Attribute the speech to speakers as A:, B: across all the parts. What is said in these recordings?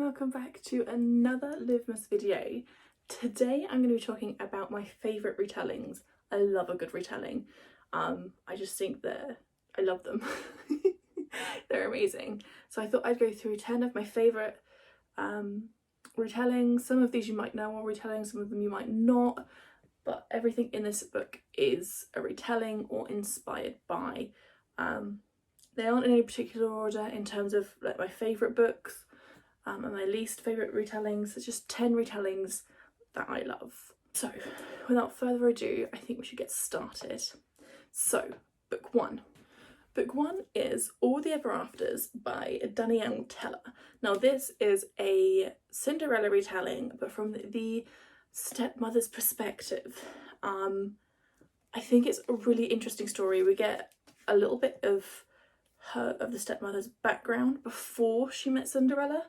A: welcome back to another Livmas video. Today I'm going to be talking about my favourite retellings. I love a good retelling. I just think that I love them. They're amazing. So I thought I'd go through 10 of my favourite retellings. Some of these you might know are retellings, some of them you might not, but everything in this book is a retelling or inspired by. They aren't in any particular order in terms of like my favourite books and my least favourite retellings. It's just 10 retellings that I love. So without further ado, I think we should get started. So book one. Book one is All the Ever Afters by Danielle Teller. Now this is a Cinderella retelling, but from the stepmother's perspective. I think it's a really interesting story. We get a little bit of the stepmother's background before she met Cinderella,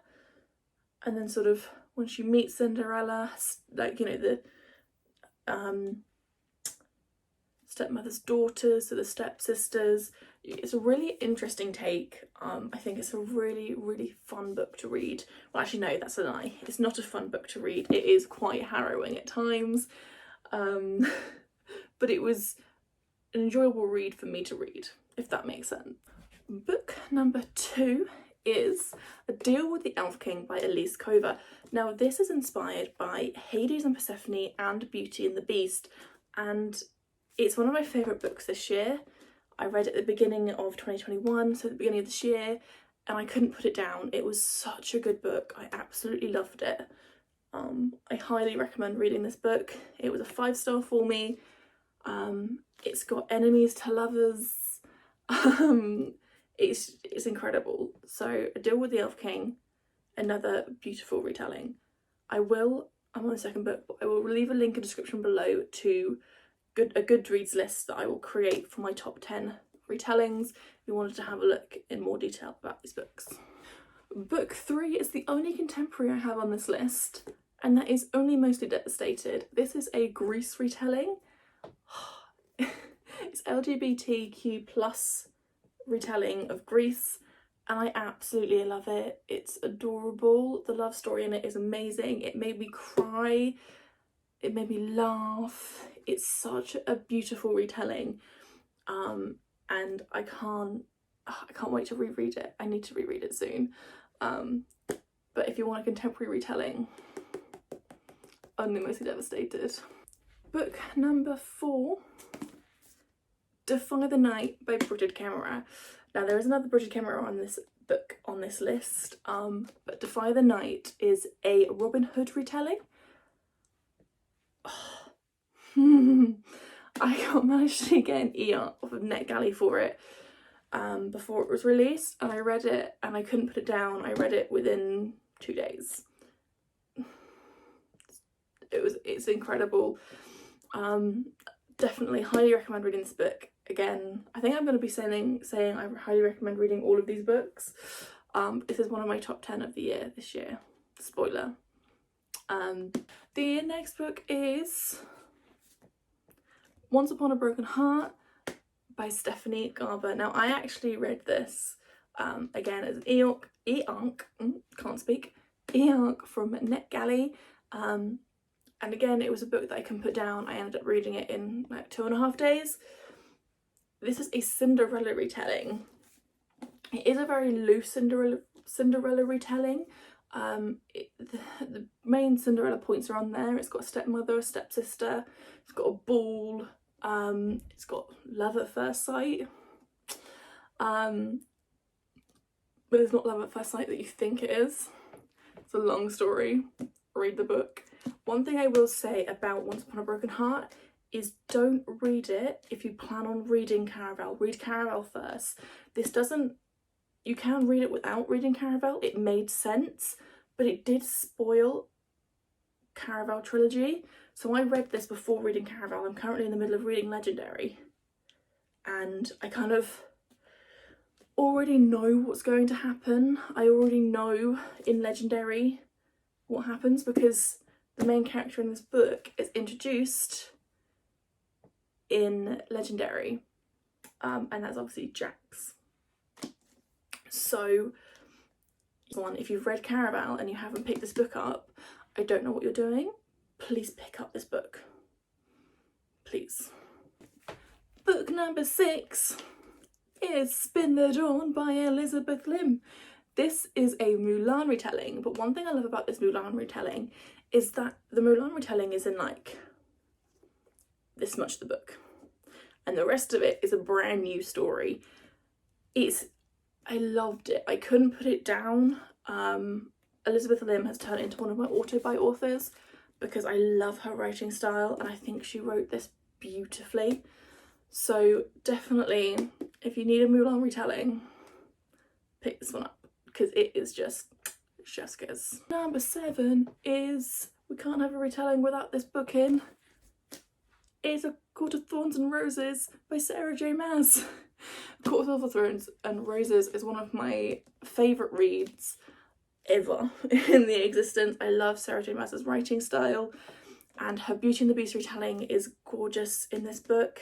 A: and then sort of when she meets Cinderella, like, you know, the stepmother's daughters, so the stepsisters. It's a really interesting take. I think it's a really fun book to read. Well, actually no, that's a lie. It's not a fun book to read. It is quite harrowing at times, but it was an enjoyable read for me to read, if that makes sense. Book number 2 is A Deal with the Elf King by Elise Cover. Now this is inspired by Hades and Persephone and Beauty and the Beast, and it's one of my favourite books this year. I read it at the beginning of 2021, so at the beginning of this year, and I couldn't put it down. It was such a good book. I absolutely loved it. I highly recommend reading this book. It was a 5-star for me. It's got enemies to lovers. It's incredible. So A Deal with the Elf King, another beautiful retelling. I'm on the second book, but I will leave a link in the description below to a Goodreads list that I will create for my top 10 retellings if you wanted to have a look in more detail about these books. Book 3 is the only contemporary I have on this list, and that is Only Mostly Devastated. This is a Greece retelling. It's LGBTQ plus retelling of Greece, and I absolutely love it. It's adorable. The love story in it is amazing. It made me cry. It made me laugh. It's such a beautiful retelling, and I can't wait to reread it. I need to reread it soon. But if you want a contemporary retelling, Only Mostly Devastated. Book number 4, Defy the Night by Bridget Camera. Now there is another Bridget Camera on this book on this list, but Defy the Night is a Robin Hood retelling. I managed to get an e-art off of NetGalley for it before it was released, and I read it and I couldn't put it down. I read it within 2 days. It's incredible. Definitely highly recommend reading this book. Again, I think I'm going to be saying I highly recommend reading all of these books. This is one of my top 10 of the year this year. Spoiler. The next book is Once Upon a Broken Heart by Stephanie Garber. Now I actually read this again as an e-arc from NetGalley, and again it was a book that I couldn't put down. I ended up reading it in like 2.5 days. This is a Cinderella retelling. It is a very loose Cinderella retelling. The main Cinderella points are on there. It's got a stepmother, a stepsister, it's got a ball, it's got love at first sight, but it's not love at first sight that you think it is. It's a long story. Read the book. One thing I will say about Once Upon a Broken Heart is don't read it if you plan on reading Caraval. Read Caraval first. You can read it without reading Caraval. It made sense, but it did spoil Caraval trilogy. So I read this before reading Caraval. I'm currently in the middle of reading Legendary, and I kind of already know what's going to happen. I already know in Legendary what happens because the main character in this book is introduced in Legendary, and that's obviously Jax. So If you've read Caraval and you haven't picked this book up, I don't know what you're doing. Please pick up this book. Please. Book number 6 is Spin the Dawn by Elizabeth Lim. This is a Mulan retelling, but one thing I love about this Mulan retelling is that the Mulan retelling is in like this much of the book, and the rest of it is a brand new story. I loved it. I couldn't put it down. Elizabeth Lim has turned into one of my auto-buy authors because I love her writing style, and I think she wrote this beautifully. So definitely, if you need a Mulan retelling, pick this one up because it is just kiss. Number 7 is, we can't have a retelling without this book in, is A Court of Thorns and Roses by Sarah J Maas. Court of Thorns and Roses is one of my favourite reads ever in the existence. I love Sarah J Maas's writing style, and her Beauty and the Beast retelling is gorgeous in this book.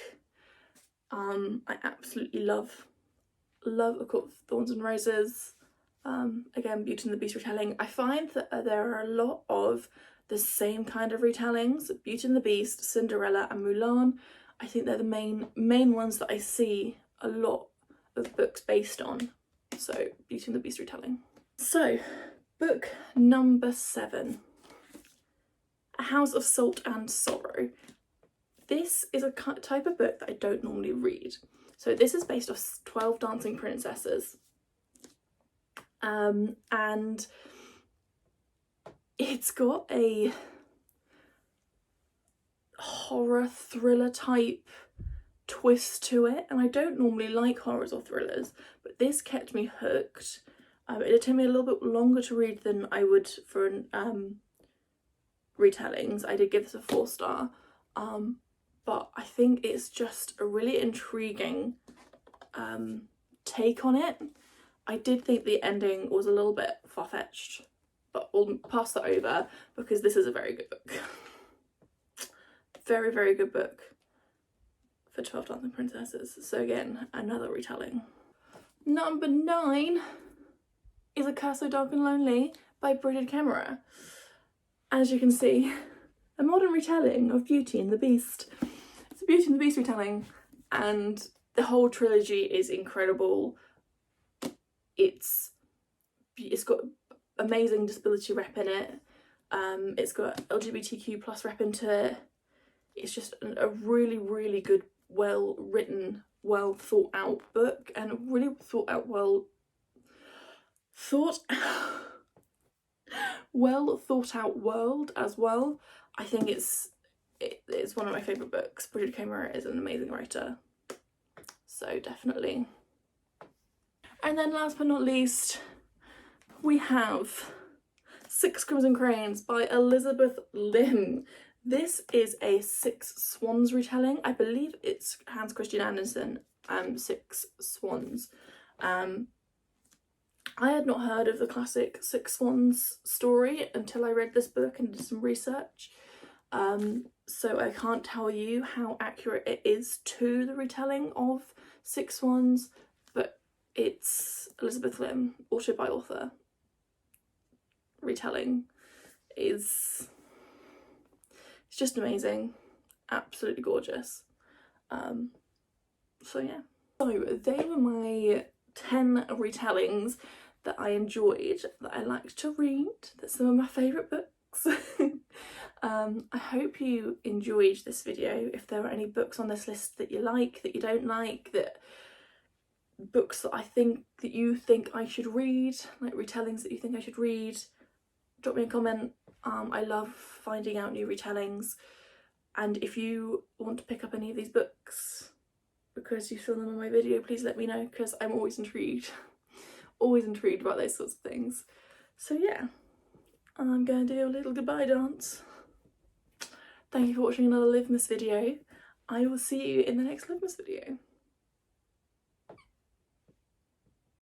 A: I absolutely love A Court of Thorns and Roses. Again, Beauty and the Beast retelling. I find that there are a lot of the same kind of retellings. Beauty and the Beast, Cinderella and Mulan. I think they're the main ones that I see a lot of books based on. So Beauty and the Beast retelling. So book number 7, A House of Salt and Sorrow. This is a type of book that I don't normally read. So this is based off 12 Dancing Princesses. And it's got a horror thriller type twist to it, and I don't normally like horrors or thrillers, but this kept me hooked. It did take me a little bit longer to read than I would for retellings. I did give this a 4-star, but I think it's just a really intriguing take on it. I did think the ending was a little bit far-fetched, but we'll pass that over because this is a very good book. Very, very good book for 12 Dancing Princesses. So again, another retelling. Number 9 is A Curse So Dark and Lonely by Bridget Kemmerer. As you can see, a modern retelling of Beauty and the Beast. It's a Beauty and the Beast retelling, and the whole trilogy is incredible. It's got amazing disability rep in it. It's got LGBTQ plus rep into it. It's just a really, really good, well written, well thought out book, and a really thought out, well thought out world as well. I think it's one of my favourite books. Bridget Kemmerer is an amazing writer, so definitely. And then last but not least, we have 6 Crimson Cranes by Elizabeth Lim. This is a 6 Swans retelling. I believe it's Hans Christian Andersen, 6 Swans. I had not heard of the classic 6 Swans story until I read this book and did some research. So I can't tell you how accurate it is to the retelling of 6 Swans, but it's Elizabeth Lim, auto-buy author, retelling. It's just amazing, absolutely gorgeous. So yeah. So they were my 10 retellings that I enjoyed, that I liked to read, that's some of my favourite books. I hope you enjoyed this video. If there are any books on this list that you like, that you don't like, that books that you think I should read, like retellings that you think I should read, drop me a comment. I love finding out new retellings, and if you want to pick up any of these books because you saw them on my video, please let me know, because I'm always intrigued about those sorts of things. So yeah, I'm going to do a little goodbye dance. Thank you for watching another Livmas video. I will see you in the next Livmas video.